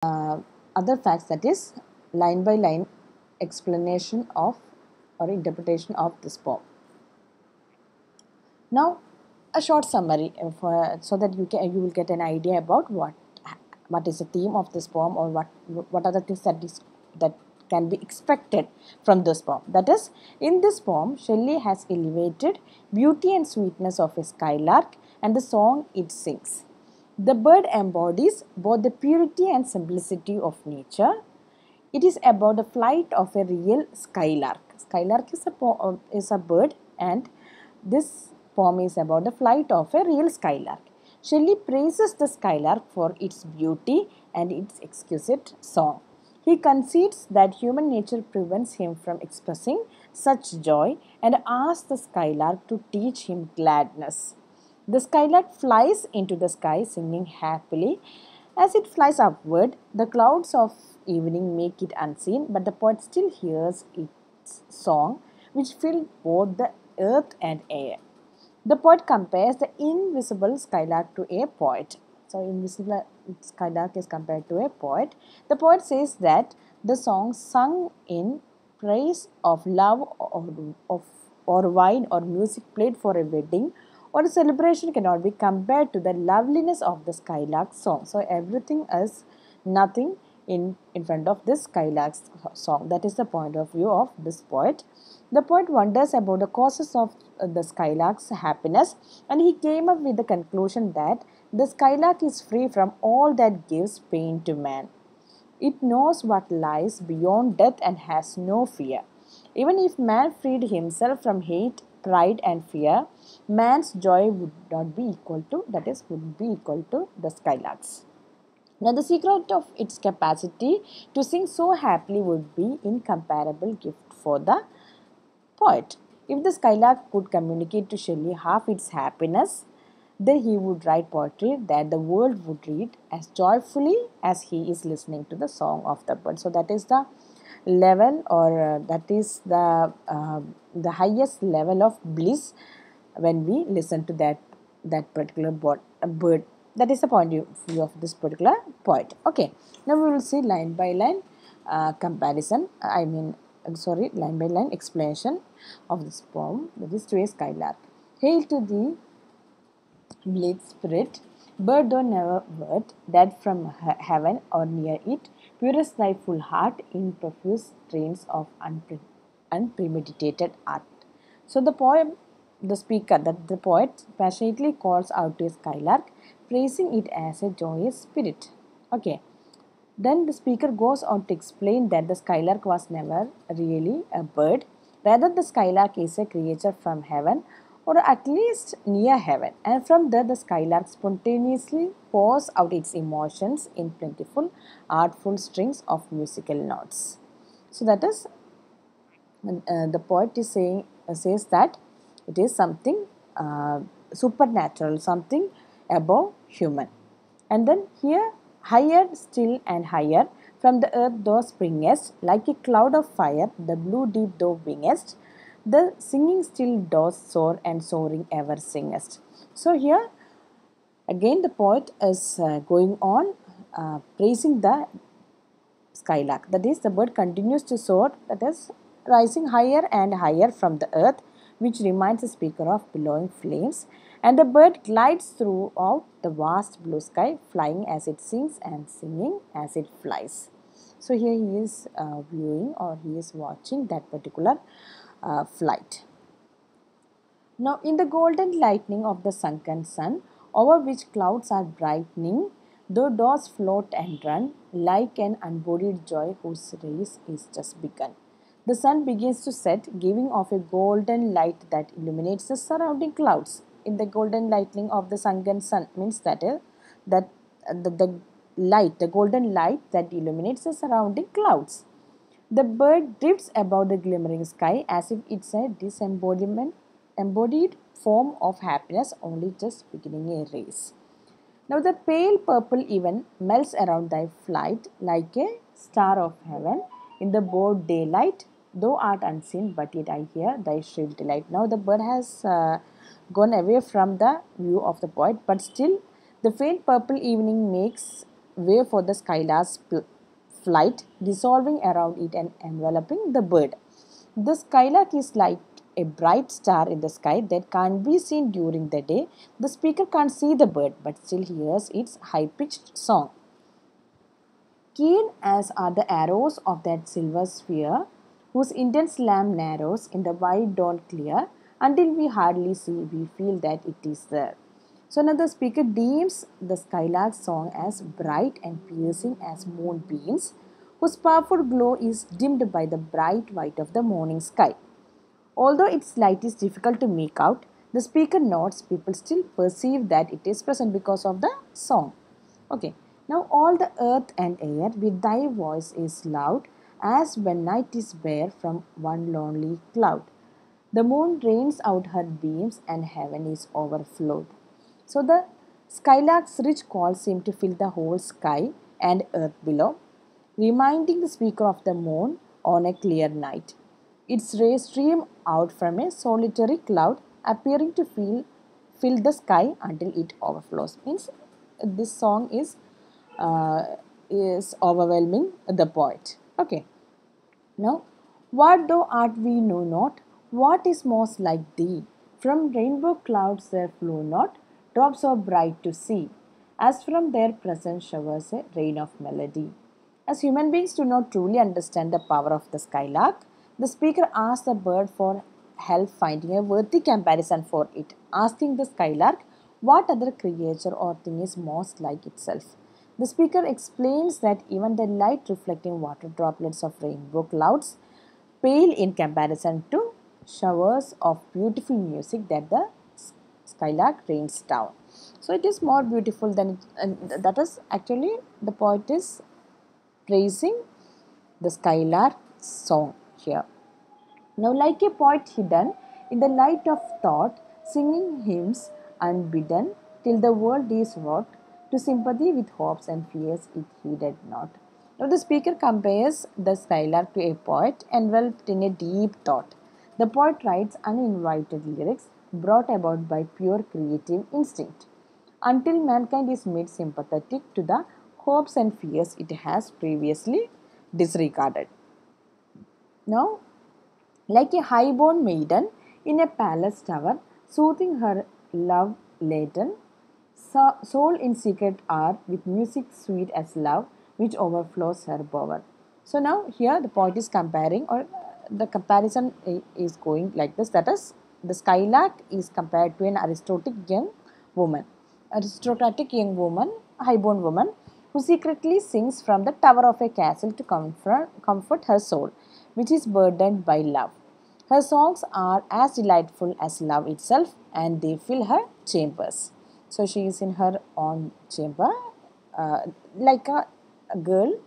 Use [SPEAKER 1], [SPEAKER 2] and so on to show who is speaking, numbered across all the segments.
[SPEAKER 1] other facts, that is line by line explanation of or interpretation of this poem. Now, a short summary so that you will get an idea about what is the theme of this poem, or what are the things that can be expected from this poem. That is, in this poem, Shelley has elevated beauty and sweetness of a skylark and the song it sings. The bird embodies both the purity and simplicity of nature. It is about the flight of a real skylark. Skylark is a bird, and this poem is about the flight of a real skylark. Shelley praises the skylark for its beauty and its exquisite song. He concedes that human nature prevents him from expressing such joy and asks the skylark to teach him gladness. The skylark flies into the sky singing happily. As it flies upward, the clouds of evening make it unseen, but the poet still hears its song, which fills both the earth and air. The poet compares the invisible skylark to a poet. So, invisible skylark is compared to a poet. The poet says that the song sung in praise of love, or wine, or music played for a wedding or a celebration cannot be compared to the loveliness of the skylark song. So, everything is nothing in front of this skylark's song. That is the point of view of this poet. The poet wonders about the causes of the skylark's happiness, and he came up with the conclusion that the skylark is free from all that gives pain to man. It knows what lies beyond death and has no fear. Even if man freed himself from hate, pride, and fear, man's joy would not be equal to, that is, would be equal to the skylark's. Now, the secret of its capacity to sing so happily would be incomparable gift for the poet. If the skylark could communicate to Shelley half its happiness, then he would write poetry that the world would read as joyfully as he is listening to the song of the bird. So that is the level, or that is the highest level of bliss when we listen to that particular bird. That is the point of view of this particular poet. Okay, now we will see line by line comparison. Line by line explanation of this poem. That is, to a skylark. Hail to thee, blithe spirit, bird thou never wert, that from heaven or near it purest thy full heart in profuse strains of unpremeditated art. So the poem, the speaker, that the poet passionately calls out to a skylark, praising it as a joyous spirit. Okay. Then the speaker goes on to explain that the skylark was never really a bird. Rather, the skylark is a creature from heaven, or at least near heaven. And from there, the skylark spontaneously pours out its emotions in plentiful, artful strings of musical notes. So that is, the poet is says that it is something supernatural, something above human. And then here, higher still and higher, from the earth thou springest, like a cloud of fire, the blue deep thou wingest, the singing still dost soar, and soaring ever singest. So here again the poet is going on praising the skylark. That is, the bird continues to soar, that is, rising higher and higher from the earth, which reminds the speaker of billowing flames. And the bird glides throughout the vast blue sky, flying as it sings and singing as it flies. So here he is viewing, or he is watching that particular flight. Now, in the golden lightning of the sunken sun, over which clouds are brightening, though doors float and run, like an unbodied joy whose race is just begun. The sun begins to set, giving off a golden light that illuminates the surrounding clouds. In the golden lightning of the sunken sun means the light, the golden light that illuminates the surrounding clouds. The bird drifts above the glimmering sky as if it's a embodied form of happiness, only just beginning a race. Now the pale purple even melts around thy flight like a star of heaven in the broad daylight. Thou art unseen, but yet I hear thy shrill delight. Now the bird has gone away from the view of the poet, but still the faint purple evening way for the skylark's flight, dissolving around it and enveloping the bird. The skylark is like a bright star in the sky that can't be seen during the day. The speaker can't see the bird but still hears its high pitched song. Keen as are the arrows of that silver sphere, whose intense lamp narrows in the wide dawn clear, until we hardly see, we feel that it is there. So now the speaker deems the skylark's song as bright and piercing as moonbeams, whose powerful glow is dimmed by the bright white of the morning sky. Although its light is difficult to make out, the speaker notes people still perceive that it is present because of the song. Okay, now all the earth and air with thy voice is loud, as when night is bare from one lonely cloud. The moon rains out her beams and heaven is overflowed. So the skylark's rich calls seem to fill the whole sky and earth below, reminding the speaker of the moon on a clear night. Its rays stream out from a solitary cloud, appearing to fill the sky until it overflows. Means this song is overwhelming the poet. Okay. Now, what thou art we know not, what is most like thee? From rainbow clouds there flow not drops so bright to see, as from their presence showers a rain of melody. As human beings do not truly understand the power of the skylark, the speaker asks the bird for help finding a worthy comparison for it, asking the skylark what other creature or thing is most like itself. The speaker explains that even the light reflecting water droplets of rainbow clouds pale in comparison to showers of beautiful music that the skylark rains down. So it is more beautiful than it, and that is actually the poet is praising the skylark song here. Now, like a poet hidden in the light of thought, singing hymns unbidden till the world is wrought to sympathy with hopes and fears it heeded not. Now, the speaker compares the skylark to a poet enveloped in a deep thought. The poet writes uninvited lyrics brought about by pure creative instinct until mankind is made sympathetic to the hopes and fears it has previously disregarded. Now, like a high-born maiden in a palace tower, soothing her love laden soul in secret hour with music sweet as love, which overflows her bower. So now here the poet is comparing, or the comparison is going like this. That is, the skylark is compared to an aristocratic young woman, high-born woman, who secretly sings from the tower of a castle to comfort her soul, which is burdened by love. Her songs are as delightful as love itself, and they fill her chambers. So she is in her own chamber, uh, like a girl,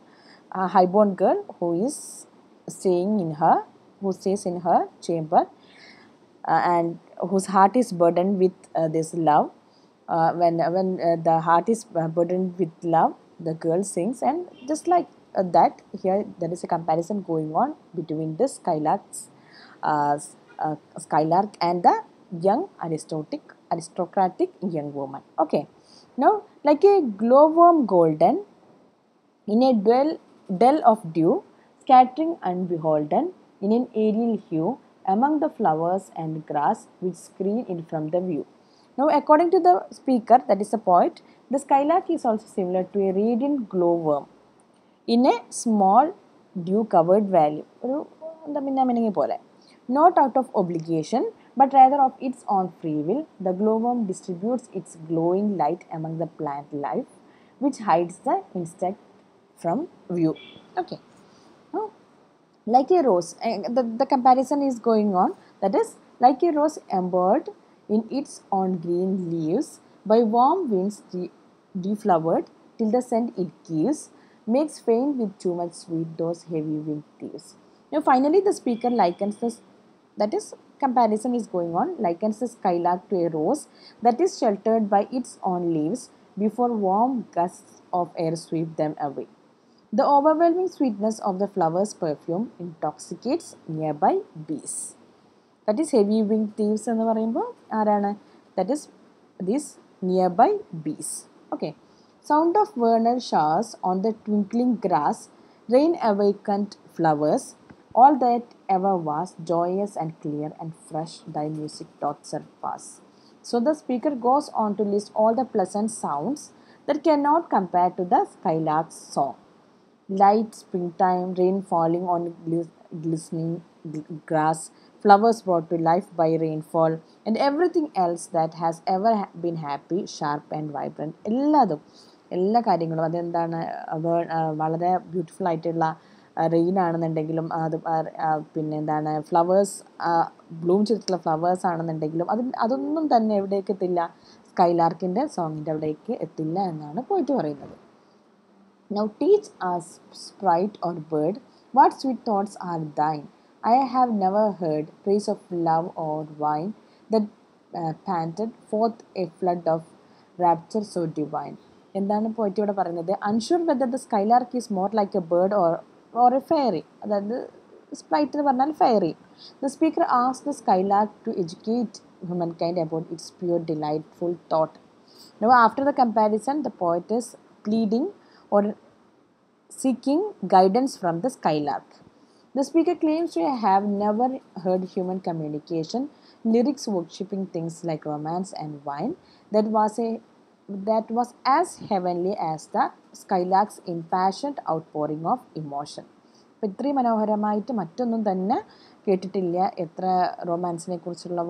[SPEAKER 1] a highborn girl who is staying in her, who stays in her chamber, and whose heart is burdened with this love. When the heart is burdened with love, the girl sings, and just like that, here there is a comparison going on between the skylark and the young aristocratic young woman. Okay, now like a glowworm golden in a dell of dew, scattering unbeholden in an aerial hue among the flowers and grass which screen it from the view. Now, according to the speaker, that is the poet, the skylark is also similar to a radiant glowworm in a small dew covered valley. Not out of obligation, but rather of its own free will, the glowworm distributes its glowing light among the plant life, which hides the insect from view. Okay. Now, like a rose, the comparison is going on. That is, like a rose embedded in its own green leaves by warm winds deflowered till the scent it gives makes faint with too much sweet those heavy winged thieves. Now, finally, the speaker likens the, that is, comparison is going on, likens the skylark to a rose that is sheltered by its own leaves before warm gusts of air sweep them away. The overwhelming sweetness of the flower's perfume intoxicates nearby bees. That is heavy winged thieves എന്ന് പറയുമ്പോൾ ആരാണ്? That is these nearby bees. Okay. Sound of vernal showers on the twinkling grass, rain awakened flowers, all that ever was, joyous and clear and fresh, thy music doth surpass. So the speaker goes on to list all the pleasant sounds that cannot compare to the skylark's song. Light springtime, rain falling on glistening grass, flowers brought to life by rainfall, and everything else that has ever been happy, sharp and vibrant. എല്ലാ കാര്യങ്ങളും അതെന്താണ് വളരെ beautiful ആയിട്ടുള്ള rain ആണെന്നുണ്ടെങ്കിലും അത് പിന്നെ എന്താണ് flowers Bloom ചെയ്തിട്ടുള്ള ഫ്ലവേഴ്സ് ആണെന്നുണ്ടെങ്കിലും അതൊന്നും തന്നെ എവിടേക്ക് എത്തില്ല, സ്കൈലാർക്കിൻ്റെ സോങ്ങിൻ്റെ അവിടേക്ക് എത്തില്ല എന്നാണ് പോയിട്ട് പറയുന്നത്. Now teach us, sprite or bird, what sweet thoughts are thine. I have never heard praise of love or wine that panted forth a flood of rapture so divine. എന്താണ് പോയിട്ട് ഇവിടെ പറയുന്നത്? Unsure whether the skylark is more like a bird or a fairy, അതായത് sprite എന്ന് പറഞ്ഞാൽ fairy. The speaker ask the skylark to educate human kind about its pure delightful thought. Now after the comparison, the poet is pleading or seeking guidance from the skylark. The speaker claims to have never heard human communication, lyrics worshipping things like romance and wine, that was as heavenly as the skylark's impassioned outpouring of emotion. അപ്പോൾ ഇത്രയും മനോഹരമായിട്ട് മറ്റൊന്നും തന്നെ കേട്ടിട്ടില്ല. എത്ര റൊമാൻസിനെ കുറിച്ചുള്ള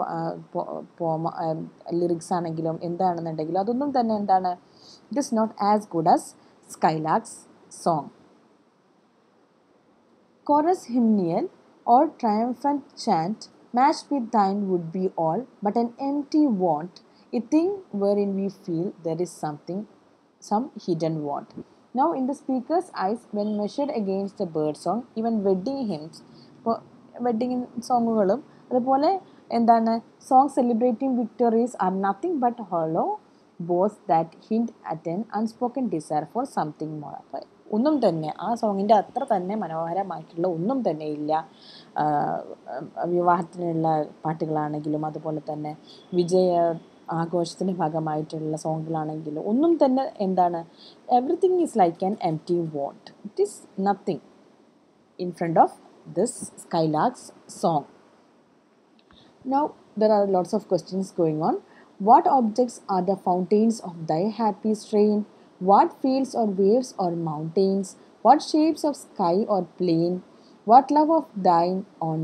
[SPEAKER 1] lyrics ആണെങ്കിലും എന്താണെന്നുണ്ടെങ്കിലും അതൊന്നും തന്നെ എന്താണ്, it is not as good as skylark's song. Chorus hymnal or triumphant chant matched with thine would be all, but an empty want, a thing wherein we feel there is something, some hidden want. Now in the speaker's eyes, when measured against the bird song, even wedding hymns, wedding സോങ്ങുകളും അതുപോലെ എന്താണ് song celebrating victories are nothing but hollow boasts that hint at an unspoken desire for something more. അപ്പോൾ ഒന്നും തന്നെ ആ സോങ്ങിൻ്റെ അത്ര തന്നെ മനോഹരമായിട്ടുള്ള ഒന്നും തന്നെ ഇല്ല. വിവാഹത്തിനുള്ള പാട്ടുകളാണെങ്കിലും അതുപോലെ തന്നെ വിജയ ആഘോഷത്തിൻ്റെ ഭാഗമായിട്ടുള്ള സോങ്ങുകളാണെങ്കിലും ഒന്നും തന്നെ എന്താണ്, everything is like an empty void. It is nothing in front of this skylark's song. Now there are lots of questions going on. What objects are the fountains of thy happy strain? What fields or waves or mountains? What shapes of sky or plain? What love of thine on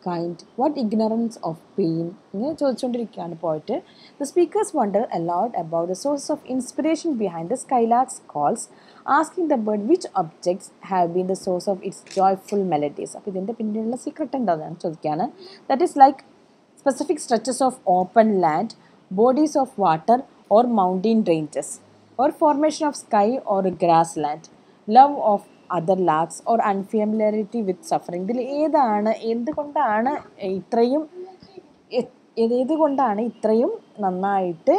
[SPEAKER 1] kind? What ignorance of pain? ഇങ്ങനെ ചോദിച്ചുകൊണ്ടിരിക്കുകയാണ് പോയിട്ട്. The speakers wonder a lot about the source of inspiration behind the skylark's calls, asking the bird which objects have been the source of its joyful melodies. അപ്പോൾ ഇതിൻ്റെ പിന്നിലുള്ള secret എന്താണെന്ന് ചോദിക്കുകയാണ്. That is like specific stretches of open land, bodies of water or mountain ranges, or formation of sky or grassland, love of other larks or unfamiliarity with suffering. ഇതിൽ ഏതുകൊണ്ടാണ് ഇത്രയും നന്നായിട്ട്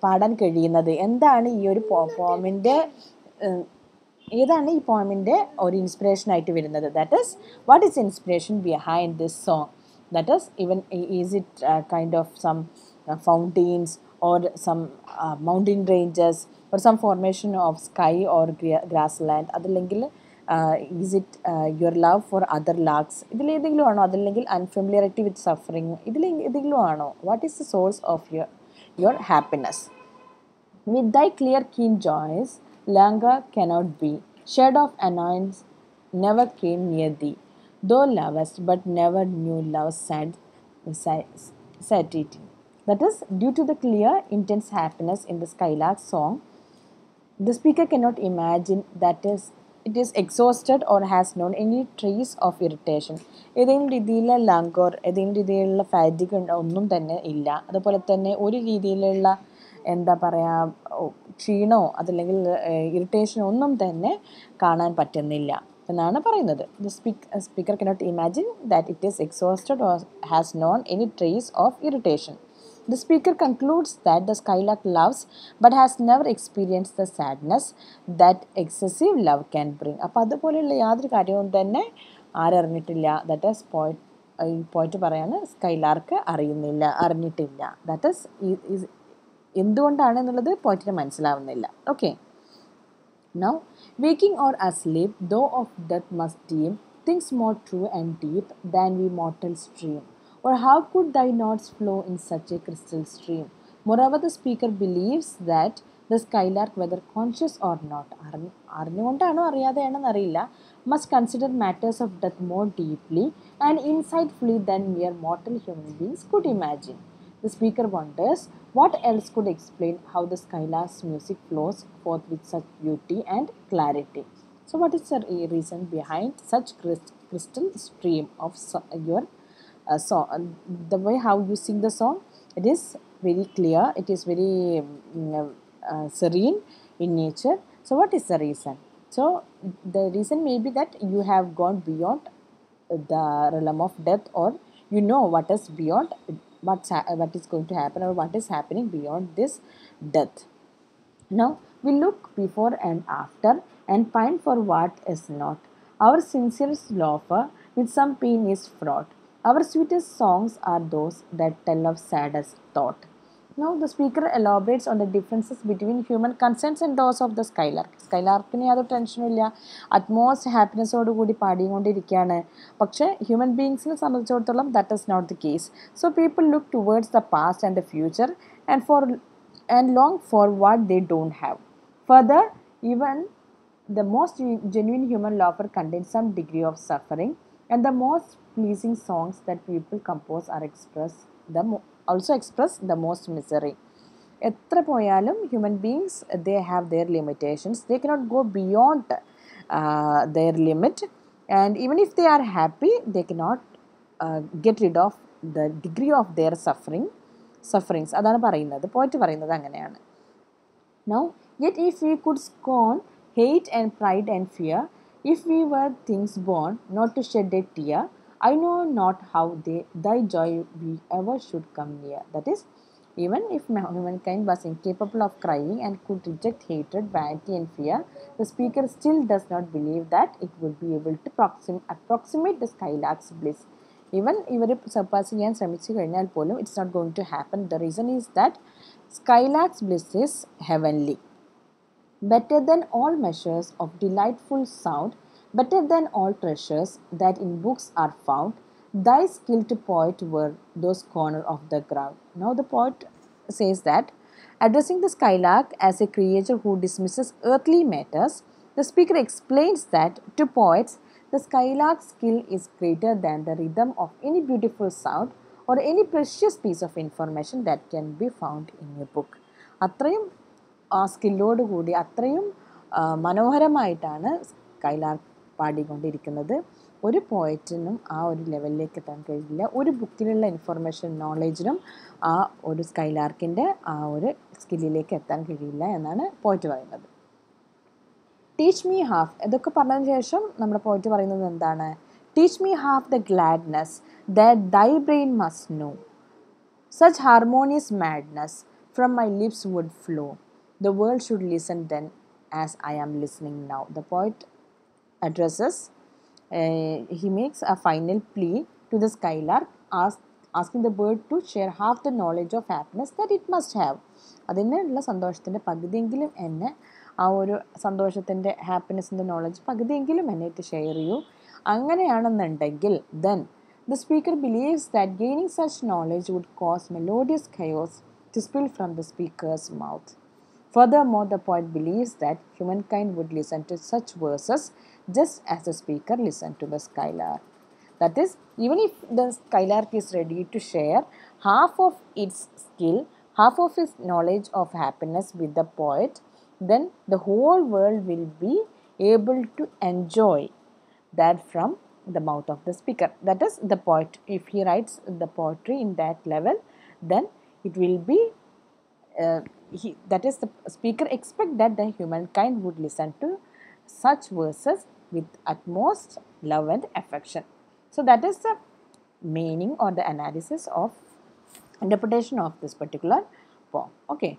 [SPEAKER 1] പാടാൻ കഴിയുന്നത്? എന്താണ് ഈ ഒരു പോമിൻ്റെ ഏതാണ് ഈ പോമിൻ്റെ ഒരു ഇൻസ്പിറേഷനായിട്ട് വരുന്നത്? That is what is inspiration behind this song? That is it kind of some fountains or some mountain ranges or some formation of sky or grassland? അതല്ലെങ്കിൽ is it your love for other larks? ഇതിലേതെങ്കിലും ആണോ? അതല്ലെങ്കിൽ unfamiliarity with suffering? ഇതിലേതെങ്കിലും ആണോ? What is the source of your happiness? With thy clear keen joys languor cannot be, shed of annoyance never came near thee. Thou lovest, but never knew love's satiety. That is, due to the clear, intense happiness in the skylark's song, the speaker cannot imagine that it is exhausted or has known any trace of irritation. ഏതെങ്കിലും രീതിയിലുള്ള ലാങ്കോർ, ഏതെങ്കിലും രീതിയിലുള്ള ഫാറ്റിക് ഒന്നും തന്നെ ഇല്ല. അതുപോലെ തന്നെ ഒരു രീതിയിലുള്ള എന്താ പറയുക ക്ഷീണോ അതല്ലെങ്കിൽ ഇറിറ്റേഷനോ ഒന്നും തന്നെ കാണാൻ പറ്റുന്നില്ല എന്നാണ് പറയുന്നത്. The speaker cannot imagine that it is exhausted or has known any trace of irritation. The speaker concludes that the skylark loves but has never experienced the sadness that excessive love can bring. അപ്പോൾ അതുപോലെയുള്ള യാതൊരു കാര്യവും തന്നെ ആരറിഞ്ഞിട്ടില്ല. That is പോയിട്ട് പറയാണ് skylark അറിഞ്ഞിട്ടില്ല. That is എന്തുകൊണ്ടാണ് എന്നുള്ളത് പോയിട്ടിന് മനസ്സിലാവുന്നില്ല. Okay. Now, waking or asleep, though of death must deem things more true and deep than we mortals dream. Or how could thy notes flow in such a crystal stream? Moreover, the speaker believes that the skylark, whether conscious or not, അറിഞ്ഞുകൊണ്ടാണോ അറിയാതെയാണോ അറിയില്ല, must consider matters of death more deeply and insightfully than mere mortal human beings could imagine. The speaker wonders what else could explain how the skylark's music flows forth with such beauty and clarity. So, what is the reason behind such crystal stream of your song? The way how you sing the song, it is very clear. It is very serene in nature. So, what is the reason? So, the reason may be that you have gone beyond the realm of death, or you know what is beyond, what is going to happen, or what is happening beyond this death. Now we look before and after and pine for what is not. Our sincerest laughter with some pain is fraught. Our sweetest songs are those that tell of saddest thought. Now the speaker elaborates on the differences between human concerns and those of the skylark. സ്കൈലാർക്കിന് യാതൊരു ടെൻഷനും ഇല്ല, utmost ഹാപ്പിനെസ്സോട് കൂടി പാടിക്കൊണ്ടിരിക്കുകയാണ്. പക്ഷേ human ബീങ്സിനെ സംബന്ധിച്ചിടത്തോളം that is not the case. So people look towards the past and the future and for and long for what they don't have. Further, even the most genuine human laughter contains some degree of suffering, and the most pleasing songs that people compose are also express the most misery. എത്ര പോയാലും human beings they have their limitations, they cannot go beyond their limit, and even if they are happy they cannot get rid of the degree of their sufferings. അതാണ് പറയുന്നത്, പോയിട്ട് പറയുന്നത് അങ്ങനെയാണ്. Now, yet if we could scorn hate and pride and fear, if we were things born not to shed a tear, I know not how thy joy we ever should come near. That is, even if humankind was incapable of crying and could reject hatred, vanity and fear, the speaker still does not believe that it would be able to approximate the skylark's bliss. Even ഇവർ surpass ചെയ്യാൻ ശ്രമിച്ചു കഴിഞ്ഞാൽ പോലും it's not going to happen. The reason is that skylark's bliss is heavenly. Better than all measures of delightful sound, better than all treasures that in books are found, thy skilled poet were those corner of the ground. Now the poet says that, addressing the skylark as a creature who dismisses earthly matters, the speaker explains that to poets, the skylark's skill is greater than the rhythm of any beautiful sound or any precious piece of information that can be found in a book. അത്രയും ആ സ്കില്ലോട് കൂടി അത്രയും മനോഹരമായിട്ടാണ് skylark പാടിക്കൊണ്ടിരിക്കുന്നത്. ഒരു പോയറ്റിനും ആ ഒരു ലെവലിലേക്ക് എത്താൻ കഴിയില്ല, ഒരു ബുക്കിലുള്ള ഇൻഫർമേഷൻ നോളേജിനും ആ ഒരു സ്കൈലാർക്കിൻ്റെ ആ ഒരു സ്കില്ലിലേക്ക് എത്താൻ കഴിയില്ല എന്നാണ് പോയറ്റ് പറയുന്നത്. ടീച്ച് മീ ഹാഫ്, ഇതൊക്കെ പറഞ്ഞതിന് ശേഷം നമ്മുടെ പോയറ്റ് പറയുന്നത് എന്താണ്? Teach me half the gladness that thy brain must know, such harmonious madness from my lips would flow. The world should listen then as I am listening now. The poet addresses, he makes a final plea to the skylark, asking the bird to share half the knowledge of happiness that it must have. അതിനുള്ള സന്തോഷത്തിൻ്റെ പകുതിയെങ്കിലും എന്നെ, ആ ഒരു സന്തോഷത്തിൻ്റെ ഹാപ്പിനെസ്സിൻ്റെ knowledge പകുതിയെങ്കിലും എന്നെ share ചെയ്യൂ. അങ്ങനെയാണെന്നുണ്ടെങ്കിൽ then the speaker believes that gaining such knowledge would cause melodious chaos to spill from the speaker's mouth. Furthermore, the poet believes that humankind would listen to such verses just as the speaker listened to the skylark. That is, even if the skylark is ready to share half of its skill, half of its knowledge of happiness with the poet, then the whole world will be able to enjoy that from the mouth of the speaker. That is, the poet, if he writes the poetry in that level, then it will be that is, the speaker expect that the humankind would listen to such verses with utmost love and affection. So that is the meaning or the analysis of interpretation of this particular poem. Okay.